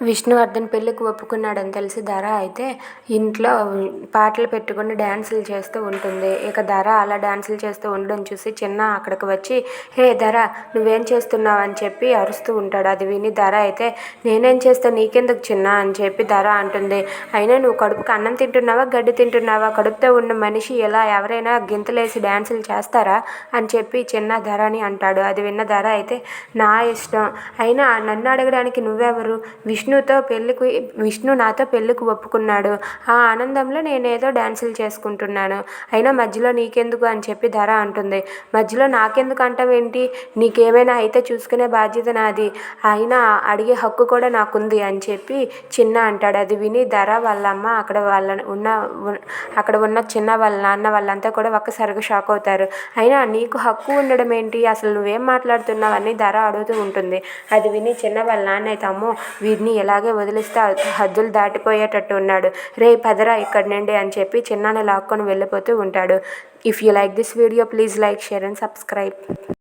విష్ణువర్ధన్ పెళ్ళికి ఒప్పుకున్నాడని తెలిసి ధర అయితే ఇంట్లో పాటలు పెట్టుకుని డ్యాన్సులు చేస్తూ ఉంటుంది. ఇక ధర అలా డ్యాన్సులు చేస్తూ ఉండడం చూసి చిన్న అక్కడికి వచ్చి, హే ధర, నువ్వేం చేస్తున్నావు అని చెప్పి అరుస్తూ ఉంటాడు. అది విని ధర అయితే, నేనేం చేస్తా, నీకెందుకు చిన్న అని చెప్పి ధర అంటుంది. అయినా నువ్వు కడుపుకి అన్నం తింటున్నావా, గడ్డి తింటున్నావా? కడుపుతో ఉన్న మనిషి ఎలా ఎవరైనా గింతలేసి డ్యాన్సులు చేస్తారా అని చెప్పి చిన్న ధరని అంటాడు. అది విన్న ధర అయితే, నా ఇష్టం, అయినా నన్ను అడగడానికి నువ్వెవరు? విష్ణు నాతో పెళ్ళికి ఒప్పుకున్నాడు. ఆ ఆనందంలో నేనేదో డ్యాన్సులు చేసుకుంటున్నాను. అయినా మధ్యలో నీకెందుకు అని చెప్పి ధర అంటుంది. మధ్యలో నాకెందుకు అంటావేంటి? నీకేమైనా అయితే చూసుకునే బాధ్యత నాది. అయినా అడిగే హక్కు కూడా నాకుంది అని చెప్పి చిన్న అంటాడు. అది విని ధర వాళ్ళమ్మ అక్కడ ఉన్న చిన్న వాళ్ళ నాన్న వాళ్ళంతా కూడా ఒక్కసారిగా షాక్ అవుతారు. అయినా నీకు హక్కు ఉండడం ఏంటి? అసలు నువ్వేం మాట్లాడుతున్నావు అని ధర అడుగుతూ ఉంటుంది. అది విని చిన్న వాళ్ళ నాన్న అయితే, అమ్మో, వీడిని ఎలాగే వదిలిస్తే హద్దులు దాటిపోయేటట్టు ఉన్నాడు, రే పదరా ఇక్కడి నుండి అని చెప్పి చిన్నాన్ని లాక్కొని వెళ్ళిపోతూ ఉంటాడు. If you like this video, please like, share and subscribe.